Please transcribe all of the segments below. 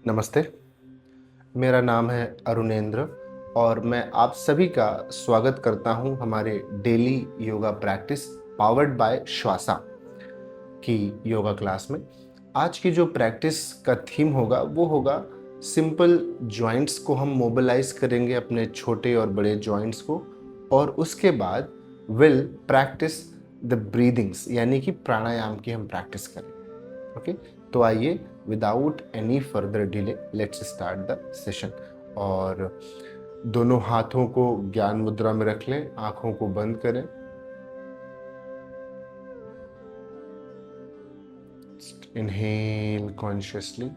नमस्ते, मेरा नाम है अरुणेंद्र और मैं आप सभी का स्वागत करता हूं हमारे daily yoga practice powered by Shwasa की योगा क्लास में। आज की जो प्रैक्टिस का थीम होगा वो होगा सिंपल जॉइंट्स को हम मोबिलाइज करेंगे, अपने छोटे और बड़े जॉइंट्स को, और उसके बाद विल प्रैक्टिस द ब्रीदिंग्स यानी कि प्राणायाम की हम प्रैक्टिस करें। ओके, तो आइए without any further delay let's start the session. और दोनों हाथों को ज्ञान मुद्रा में रख लें, आंखों को बंद करें। Inhale consciously,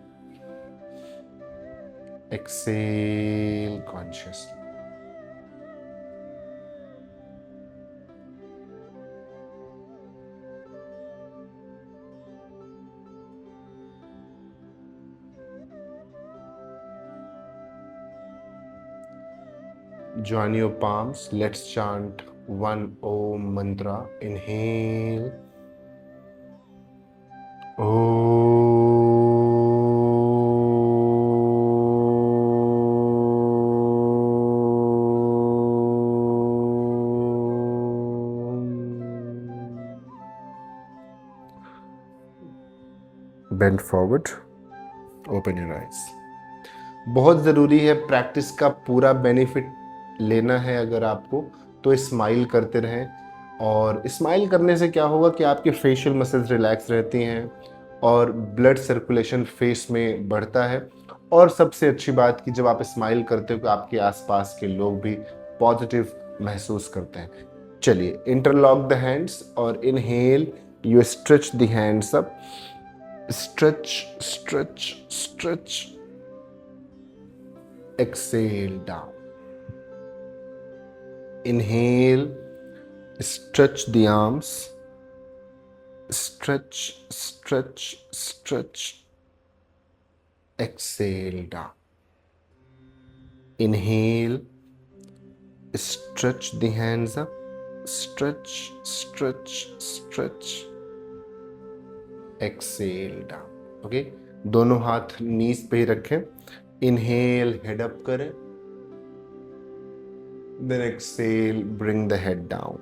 exhale consciously. Join your palms. Let's chant one Om mantra. Inhale. Bend forward. Open your eyes. बहुत ज़रूरी है, प्रैक्टिस का पूरा बेनिफिट लेना है अगर आपको, तो स्माइल करते रहें। और स्माइल करने से क्या होगा कि आपके फेशियल मसल्स रिलैक्स रहती हैं और ब्लड सर्कुलेशन फेस में बढ़ता है। और सबसे अच्छी बात कि जब आप स्माइल करते हो तो आपके आसपास के लोग भी पॉजिटिव महसूस करते हैं। चलिए, इंटरलॉक द हैंड्स और inhale you stretch the hands up. Stretch stretch stretch. Exhale down. Inhale, stretch the arms. Stretch, stretch, stretch. Exhale down. Inhale, stretch the hands up. Stretch, stretch, stretch. Exhale down. Okay, दोनों हाथ नीज पे ही रखें। Inhale, head up करें. Then exhale, bring the head down.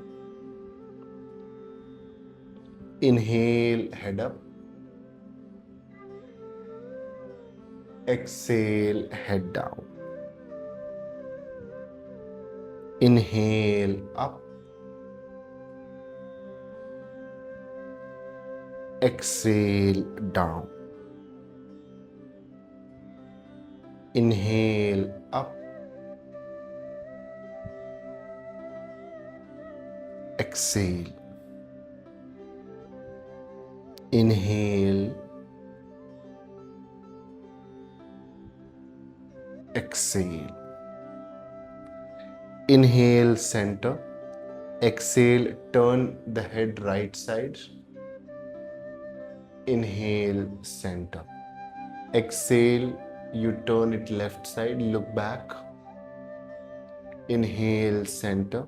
Inhale, head up. Exhale, head down. Inhale, up. Exhale, down. Inhale, up. Exhale. Inhale. Exhale. Inhale, center. Exhale, turn the head right side. Inhale, center. Exhale, you turn it left side, look back. Inhale, center.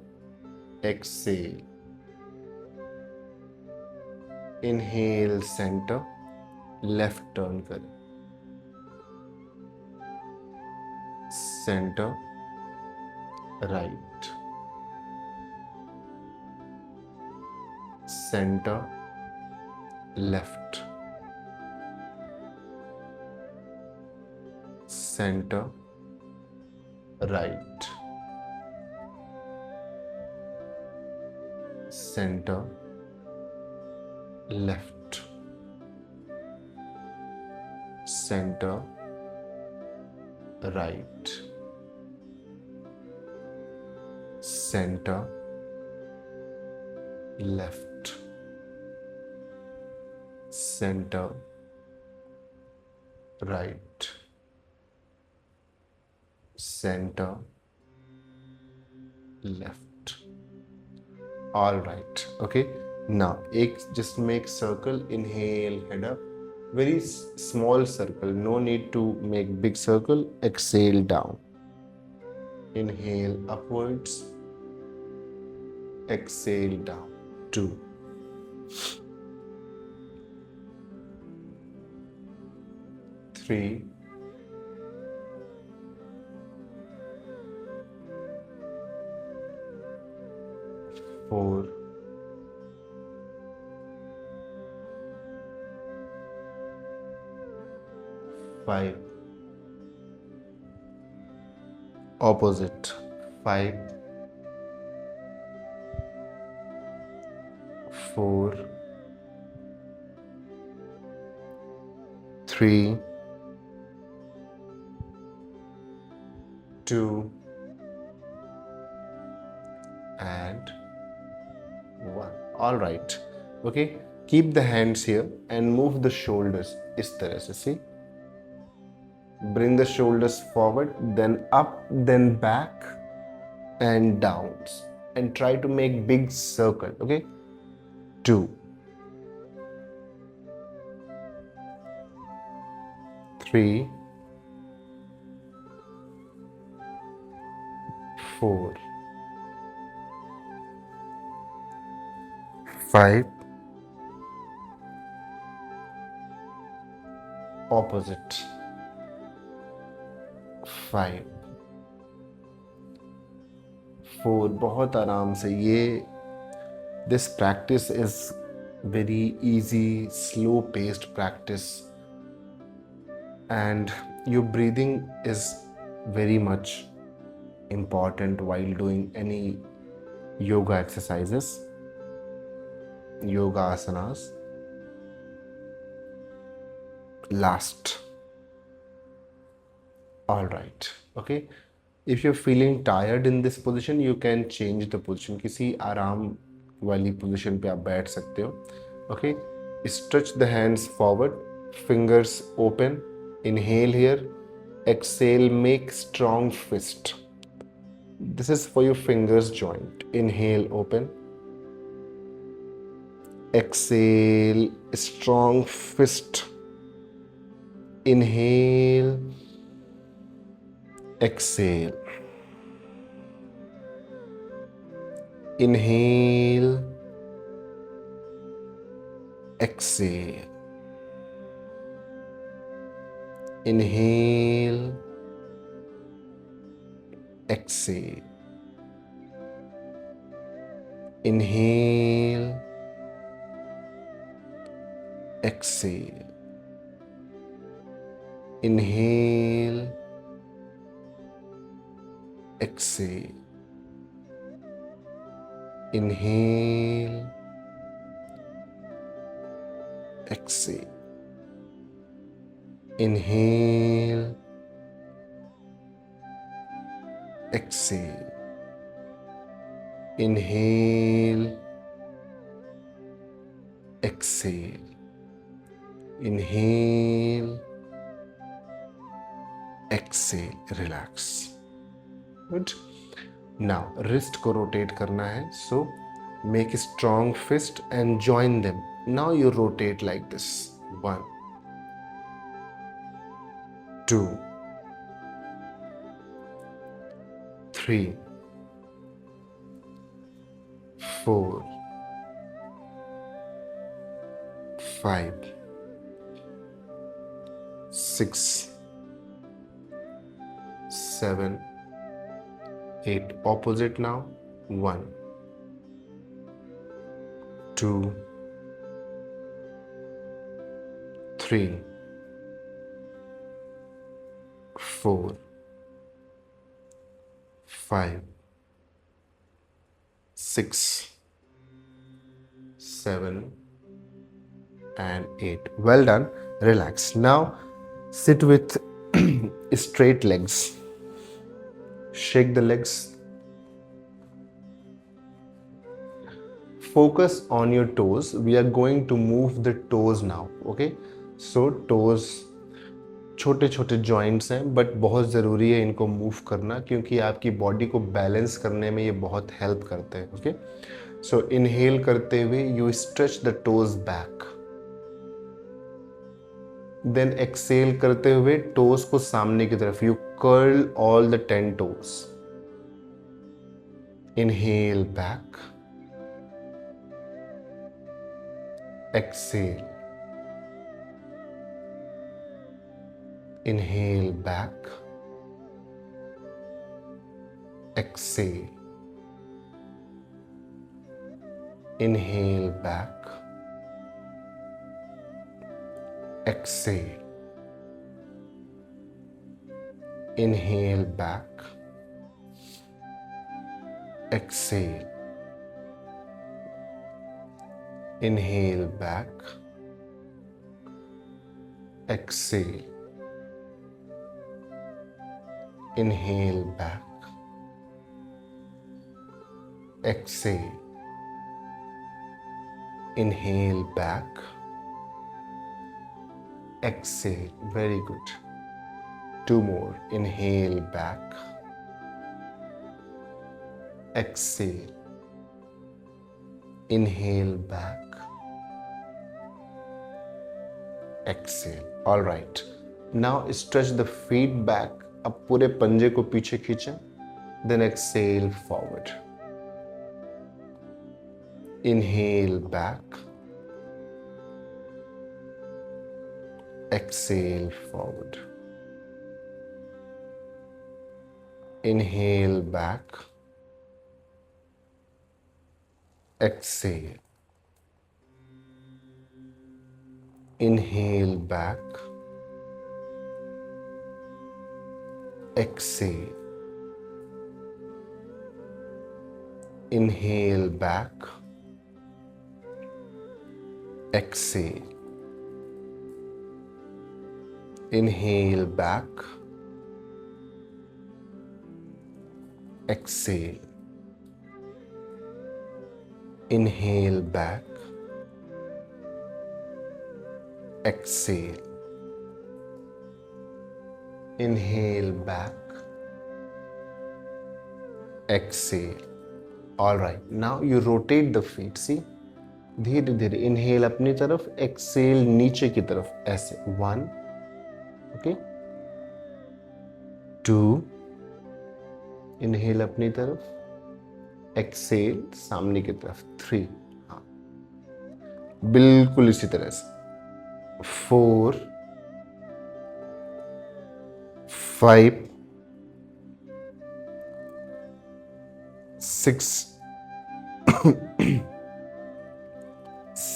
Exhale. Inhale, center. Left turn करें. Center. Right. Center. Left. Center. Right. Center. Left. Center. Right. Center. Left. Center. Right. Center. Left. All right. Okay. Now, just make circle. Inhale, head up. Very small circle. No need to make big circle. Exhale down. Inhale upwards. Exhale down. 2. 3. 4, 5, opposite, 5, 4, 3, 2, and 1. All right. Okay. Keep the hands here and move the shoulders. इस तरह से, see? Bring the shoulders forward, then up, then back, and down. And try to make big circle. Okay. 2, 3, 4, 5, opposite, 5, 4. बहुत आराम से ये this practice is very easy, slow paced practice, and your breathing is very much important while doing any yoga exercises, yoga asanas. Last. All right. Okay. If you're feeling tired in this position, you can change the position. किसी आराम वाली position पे आप बैठ सकते हो. Okay. Stretch the hands forward, fingers open. Inhale here. Exhale, make strong fist. This is for your fingers joint. Inhale, open. Exhale, strong fist. Inhale, exhale. Inhale, exhale. Inhale, exhale. Inhale, exhale. Inhale, exhale. Inhale, exhale. Inhale, exhale. Inhale, exhale. Inhale, exhale. Relax. Good. Now wrist को rotate करना है. So make a strong fist and join them. Now you rotate like this. 1, 2, 3, 4, 5, 6, 7, 8. Opposite now. 1, 2, 3, 4, 5, 6, 7, and 8. Well done. Relax. Now sit with straight legs. Shake the legs. Focus on your toes. We are going to move the toes now. Okay. So toes छोटे छोटे joints हैं, but बहुत ज़रूरी है इनको move करना, क्योंकि आपकी बॉडी को बैलेंस करने में ये बहुत हेल्प करते हैं. ओके. सो इनहेल करते हुए you stretch the toes back. Then exhale करते हुए टोज को सामने की तरफ you curl all the 10 toes. Inhale back. Exhale. Inhale back. Exhale. Inhale back. Exhale. Inhale back. Exhale. Inhale back. Exhale. Inhale back. Exhale. Inhale back. Exhale. Very good. 2 more. Inhale back. Exhale. Inhale back. Exhale. All right. Now stretch the feet back. अब पूरे पंजे को पीछे खींचें. Then exhale forward. Inhale back. Exhale forward. Inhale back. Exhale. Inhale back. Exhale. Inhale back. Exhale. Inhale back. Exhale. Inhale back. Exhale. Inhale back. Exhale. All right. Now you rotate the feet. See? धीरे धीरे inhale अपनी तरफ, Excel नीचे की तरफ, ऐसे 1, okay, 2, inhale अपनी तरफ, एक्सेल सामने की तरफ, 3, हाँ बिल्कुल इसी तरह से, 4, 5, 6,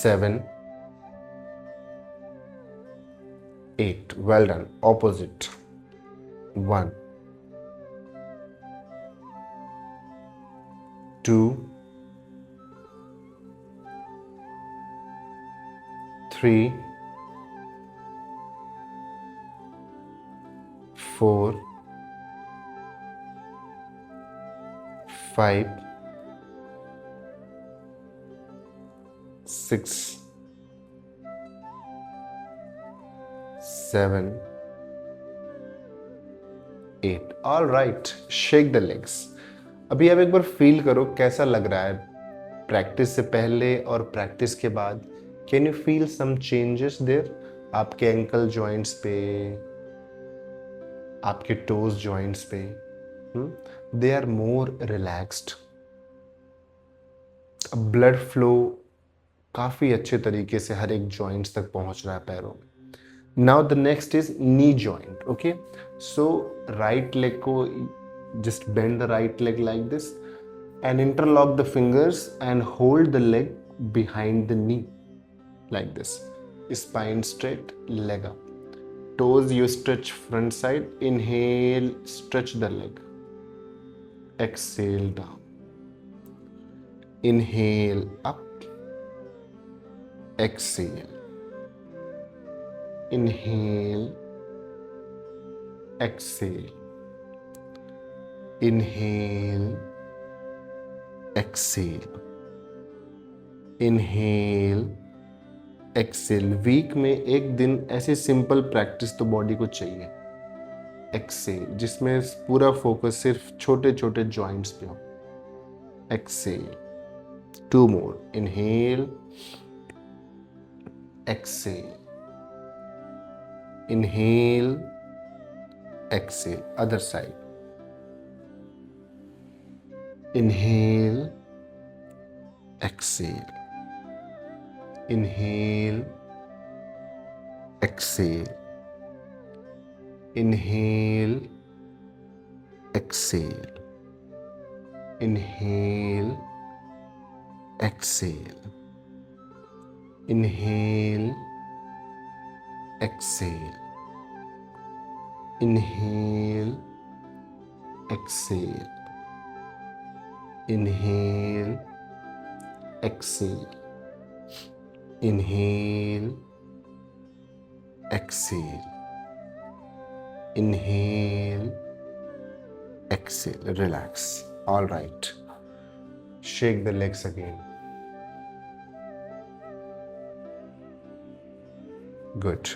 7, 8. Well done. Opposite. 1, 2, 3, 4, 5, 6, 7, 8. All right. Shake the legs. अभी आप एक बार फील करो कैसा लग रहा है प्रैक्टिस से पहले और प्रैक्टिस के बाद. Can you feel some changes there? आपके एंकल जॉइंट्स पे, आपके टोज जॉइंट्स पे, they are more relaxed. Blood flow काफी अच्छे तरीके से हर एक जॉइंट्स तक पहुंच रहा है पैरों में. Now the next is knee joint. Okay, so right leg को just bend the right leg like this and interlock the fingers and hold the leg behind the knee like this. Spine straight, leg up. Toes you stretch front side. Inhale, stretch the leg. Exhale down. Inhale up. Exhale. Inhale. Exhale. Inhale, exhale, inhale, exhale. Week में एक दिन ऐसी simple practice तो body को चाहिए. Excel, जिसमें पूरा focus सिर्फ छोटे छोटे जॉइंट्स पे हो. Excel. 2 more. Inhale, exhale, inhale, exhale. Other side. Inhale, exhale, inhale, exhale, inhale, exhale, inhale, exhale, inhale, exhale, inhale, exhale, inhale, exhale, inhale, exhale, inhale, exhale. Relax. All right. Shake the legs again. Good.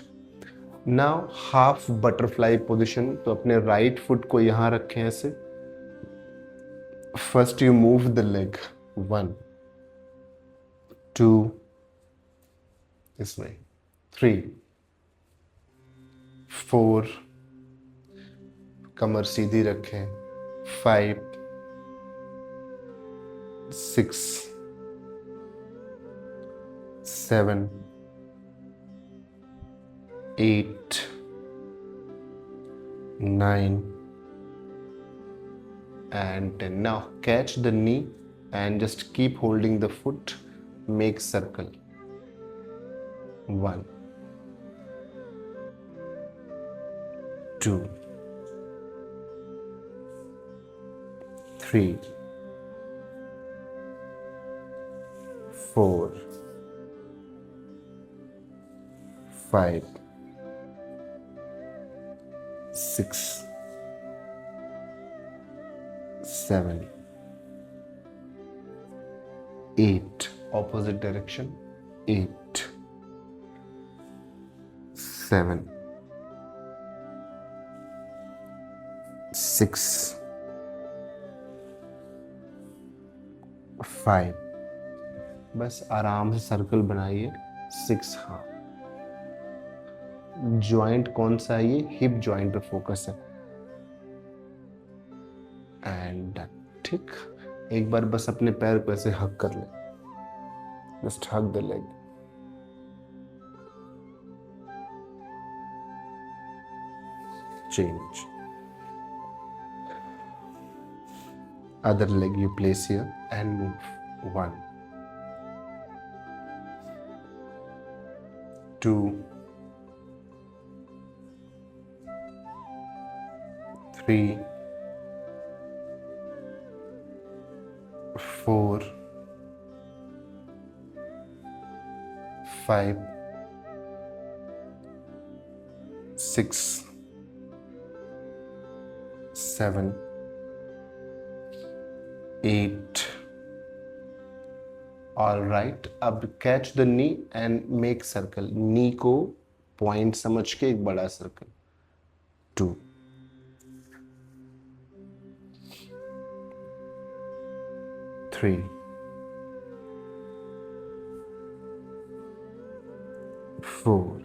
Now half butterfly position. तो अपने right foot को यहाँ रखें ऐसे. First you move the leg. 1, 2, इसमें 3, 4, कमर सीधी रखें. 5, 6, 7, 8, 9 and 10. Now catch the knee and just keep holding the foot. Make circle. 1, 2, 3, 4, 5, 6, 7, 8. Opposite direction. 8, 7, 6, 5. बस आराम से सर्कल बनाइए. 6. हाँ, जॉइंट कौन सा है? ये हिप जॉइंट पे फोकस है. एंड ठीक, एक बार बस अपने पैर को ऐसे हक कर ले. जस्ट हक the leg. Change. Other leg you place here and move. 1, 2, 3, 4, 5, 6, 7, 8. All right. अब catch the knee and make circle. Knee को पॉइंट समझ के एक बड़ा सर्कल. 2, 3, 4,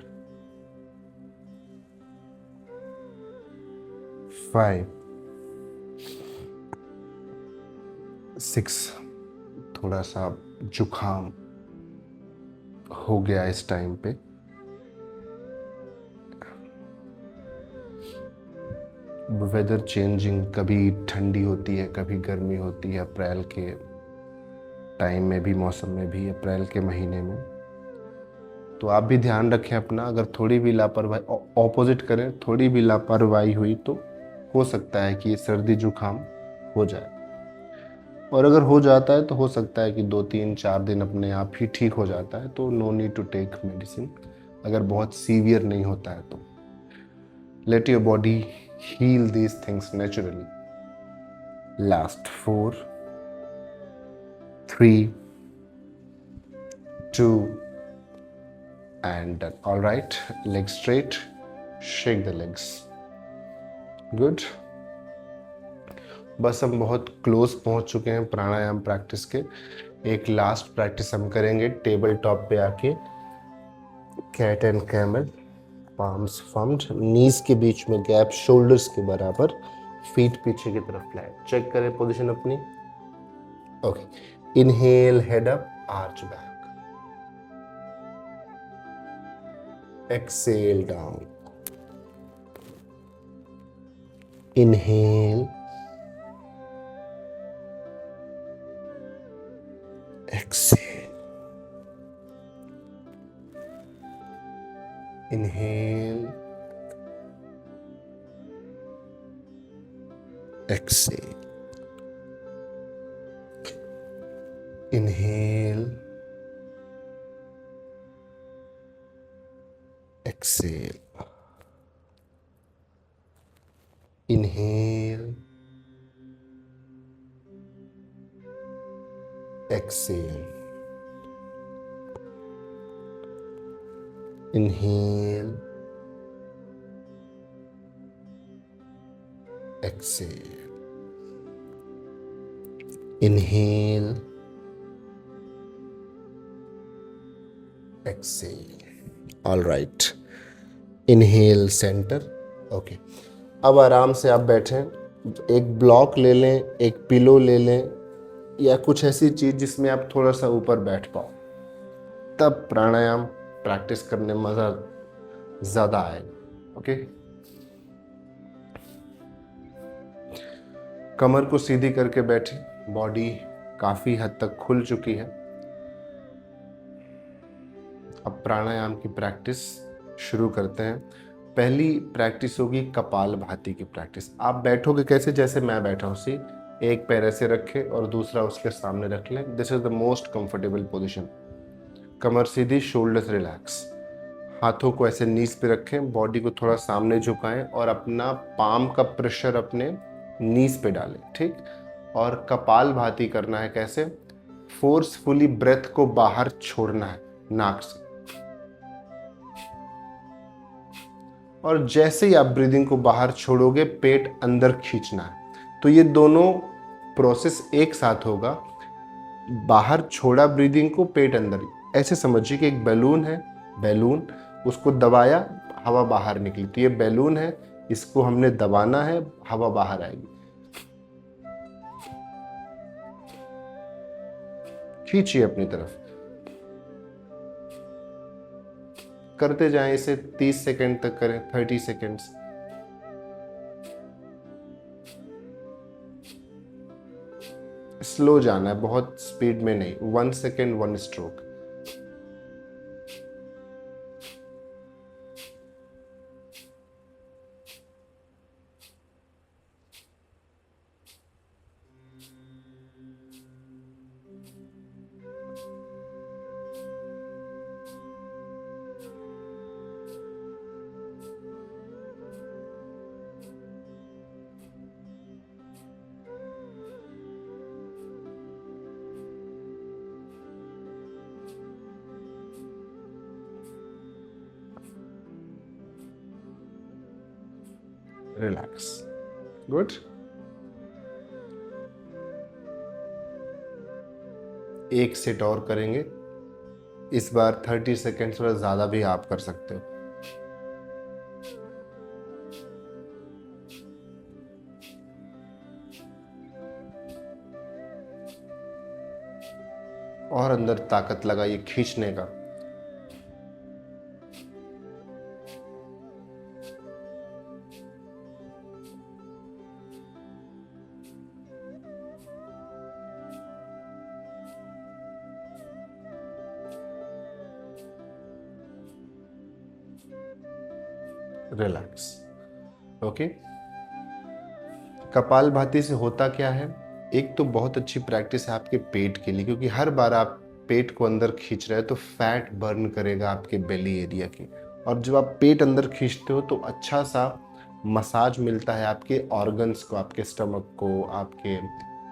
5, 6. थोड़ा सा जुखाम हो गया इस टाइम पे. वेदर चेंजिंग, कभी ठंडी होती है, कभी गर्मी होती है. अप्रैल के टाइम में भी, मौसम में भी, अप्रैल के महीने में. तो आप भी ध्यान रखें अपना. अगर थोड़ी भी लापरवाही, ऑपोजिट करें, थोड़ी भी लापरवाही हुई तो हो सकता है कि ये सर्दी जुखाम हो जाए. और अगर हो जाता है तो हो सकता है कि 2, 3, 4 दिन अपने आप ही ठीक हो जाता है. तो no need to take medicine. अगर बहुत सीवियर नहीं होता है तो let your body heal these things naturally. Last 4, 3, 2 and done. All right, legs straight. Shake the legs. Good. बस हम बहुत क्लोज पहुंच चुके हैं प्राणायाम प्रैक्टिस के. एक लास्ट प्रैक्टिस हम करेंगे टेबल टॉप पे आके. Cat and camel. पाम्स फम्ड, नीज के बीच में गैप, शोल्डर्स के बराबर, फीट पीछे की तरफ फ्लैट. चेक करें पोजीशन अपनी. Okay. Inhale, head up, arch back. Exhale down. Inhale. Exhale. Inhale, exhale. Inhale, exhale. Inhale, exhale. Inhale, exhale. Inhale, exhale. All right. Inhale center. Okay. अब आराम से आप बैठें, एक ब्लॉक ले लें, एक पिलो ले लें या कुछ ऐसी चीज जिसमें आप थोड़ा सा ऊपर बैठ पाओ, तब प्राणायाम प्रैक्टिस करने में मजा ज्यादा आएगा। ओके, कमर को सीधी करके बैठे, बॉडी काफी हद तक खुल चुकी है। अब प्राणायाम की प्रैक्टिस शुरू करते हैं। पहली प्रैक्टिस होगी कपाल भाती की प्रैक्टिस। आप बैठोगे कैसे, जैसे मैं बैठा हूँ, सी एक पैर ऐसे रखें और दूसरा उसके सामने रख लें। This is the most comfortable position. Qamar Sidhi, shoulders relax, हाथों को ऐसे नीज पे रखें, बॉडी को थोड़ा सामने झुकाएं और अपना पाम का प्रेशर अपने नीज पे डालें। ठीक, और कपाल भाती करना है। कैसे? फोर्सफुली ब्रेथ को बाहर छोड़ना है नाक से, और जैसे ही आप ब्रीदिंग को बाहर छोड़ोगे पेट अंदर खींचना है। तो ये दोनों प्रोसेस एक साथ होगा। बाहर छोड़ा ब्रीदिंग को, पेट अंदर। ऐसे समझिए कि एक बैलून है, बैलून उसको दबाया, हवा बाहर निकली। तो ये बैलून है, इसको हमने दबाना है, हवा बाहर आएगी। खींचिए अपनी तरफ, करते जाएं इसे 30 सेकंड तक करें, 30 सेकंड्स। स्लो जाना है, बहुत स्पीड में नहीं। 1 सेकंड 1 स्ट्रोक। Relax, good. एक सेट और करेंगे, इस बार 30 सेकंड, थोड़ा ज्यादा भी आप कर सकते हो। और अंदर ताकत लगाइए खींचने का। Relax, okay. कपालभाति से होता क्या है? एक तो बहुत अच्छी प्रैक्टिस है आपके पेट के लिए, क्योंकि हर बार आप पेट को अंदर खींच रहे हो तो फैट बर्न करेगा आपके बेली एरिया की, और जब आप पेट अंदर खींचते हो तो अच्छा सा मसाज मिलता है आपके ऑर्गन्स को, आपके स्टमक को, आपके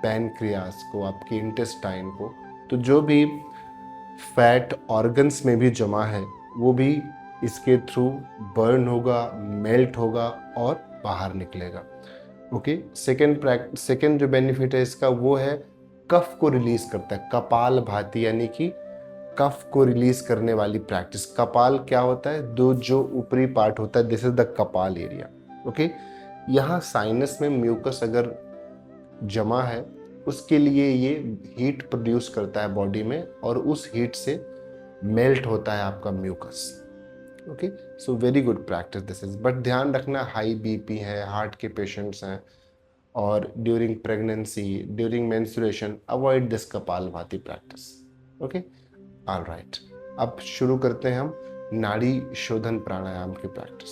पैनक्रियास को, आपके इंटेस्टाइन को। तो जो भी फैट ऑर्गन्स में भी जमा है वो भी इसके थ्रू बर्न होगा, मेल्ट होगा और बाहर निकलेगा। ओके, सेकेंड जो बेनिफिट है इसका वो है कफ को रिलीज करता है। कपाल भाती यानी कि कफ को रिलीज करने वाली प्रैक्टिस। कपाल क्या होता है? दो जो ऊपरी पार्ट होता है, दिस इज द कपाल एरिया। ओके, यहाँ साइनस में म्यूकस अगर जमा है उसके लिए ये हीट प्रोड्यूस करता है बॉडी में, और उस हीट से मेल्ट होता है आपका mucus. Okay, so very good practice this is. But ध्यान रखना, हाई बीपी है, हार्ट के पेशेंट्स हैं, और during pregnancy, during menstruation, avoid this kapalbhati practice. Okay, all right. अब शुरू करते हैं हम नाड़ी शोधन प्राणायाम की प्रैक्टिस।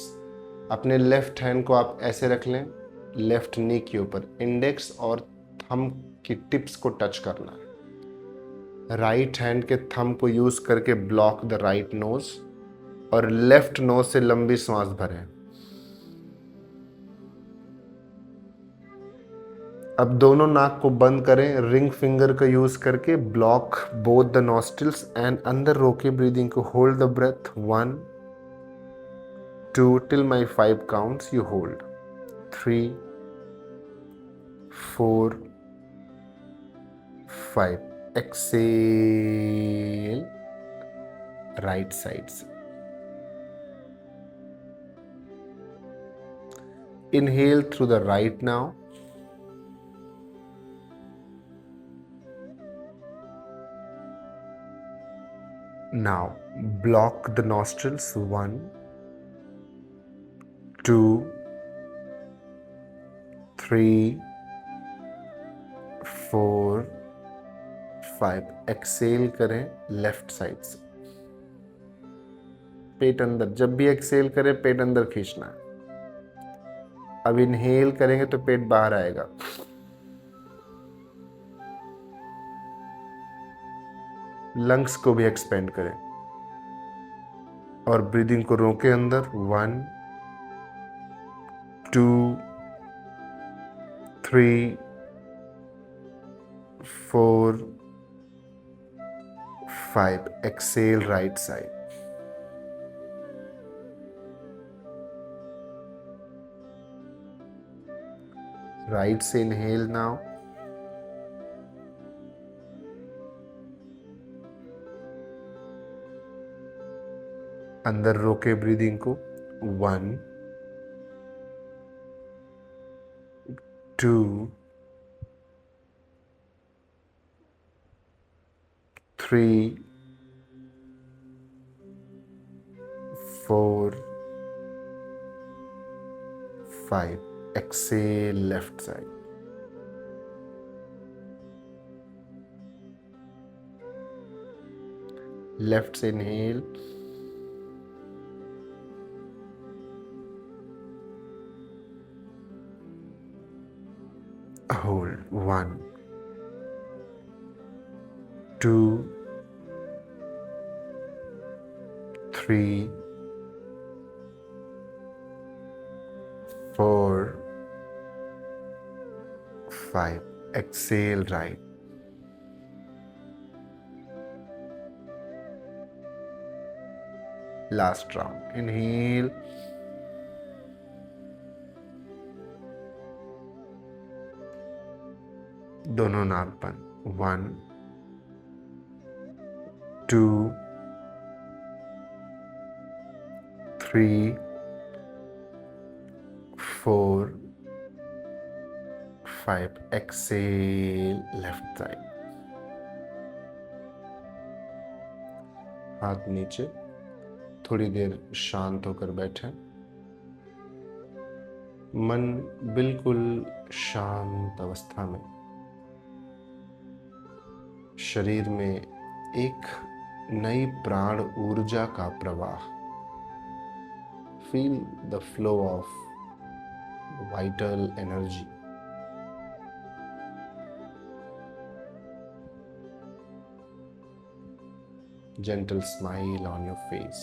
अपने लेफ्ट हैंड को आप ऐसे रख लें, लेफ्ट नी के ऊपर इंडेक्स और थंब की टिप्स को टच करना है। राइट हैंड के थंब को यूज करके ब्लॉक द राइट नोज और लेफ्ट नोज से लंबी सांस भरें। अब दोनों नाक को बंद करें, रिंग फिंगर का यूज करके block both the nostrils and अंदर रोके ब्रीदिंग को। Hold the breath 1 2 till my 5 counts you hold 3 4 5 exhale right sides। Inhale through the right now, now block the nostrils 1 2 3 4 5। Excel करें लेफ्ट साइड से, पेट अंदर। जब भी एक्सेल करें पेट अंदर खींचना है। अब इनहेल करेंगे तो पेट बाहर आएगा। लंग्स को भी एक्सपेंड करें और ब्रीदिंग को रोके अंदर 1 2 3 4 5। Exhale right side. राइट से इनहेल नाउ, अंदर रोके ब्रीदिंग को 1 2 3 4 5। Exhale left side. लेफ्ट से inhale, hold 1 2 3 4 5। Exhale right. Last round. Inhale, दोनों नाक बंद 1 2 3 4 5। Exhale left side. हाथ नीचे, थोड़ी देर शांत होकर बैठें। मन बिल्कुल शांत अवस्था में, शरीर में एक नई प्राण ऊर्जा का प्रवाह। Feel the flow of vital energy. Gentle smile on your face.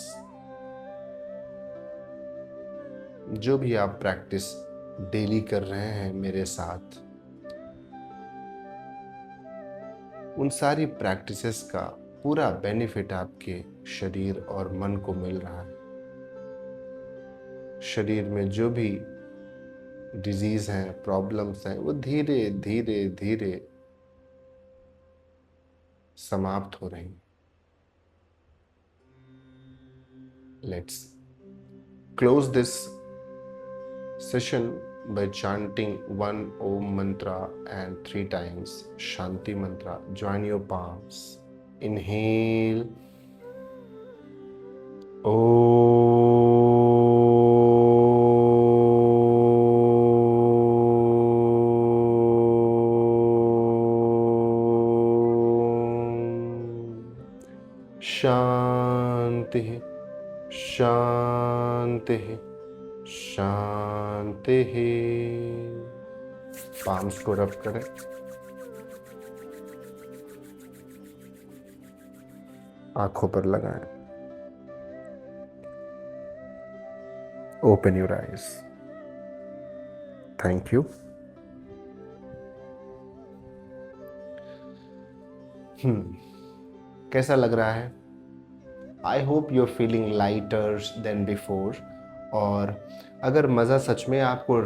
जो भी आप प्रैक्टिस डेली कर रहे हैं मेरे साथ, उन सारी प्रैक्टिसेस का पूरा बेनिफिट आपके शरीर और मन को मिल रहा है। शरीर में जो भी डिजीज हैं, प्रॉब्लम्स हैं, वो धीरे धीरे धीरे समाप्त हो रही। Let's close this session by chanting one Om mantra and 3 times Shanti mantra. Join your palms. Inhale. Shanti. शांति शांति। पाम्स को रब करें। आंखों पर लगाएं। Open your eyes. Thank you. कैसा लग रहा है? I hope you are feeling lighter than before. और अगर मज़ा सच में आपको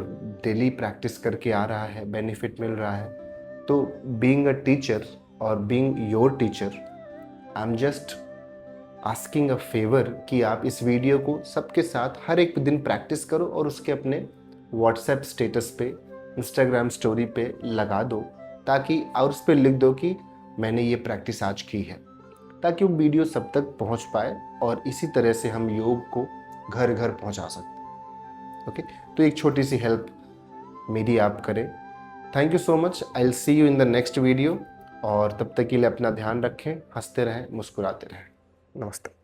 डेली प्रैक्टिस करके आ रहा है, बेनिफिट मिल रहा है, तो बीइंग अ टीचर और being your teacher, I am just asking a favour कि आप इस वीडियो को सबके साथ हर एक दिन प्रैक्टिस करो और उसके अपने व्हाट्सएप स्टेटस पे, इंस्टाग्राम स्टोरी पे लगा दो, ताकि और उस पर लिख दो कि मैंने ये प्रैक्टिस आज की है, ताकि वो वीडियो सब तक पहुंच पाए और इसी तरह से हम योग को घर घर पहुंचा सकते। ओके, तो एक छोटी सी हेल्प मेरी आप करें। Thank you so much. I will see you in the next video. और तब तक के लिए अपना ध्यान रखें, हंसते रहें, मुस्कुराते रहें। नमस्ते।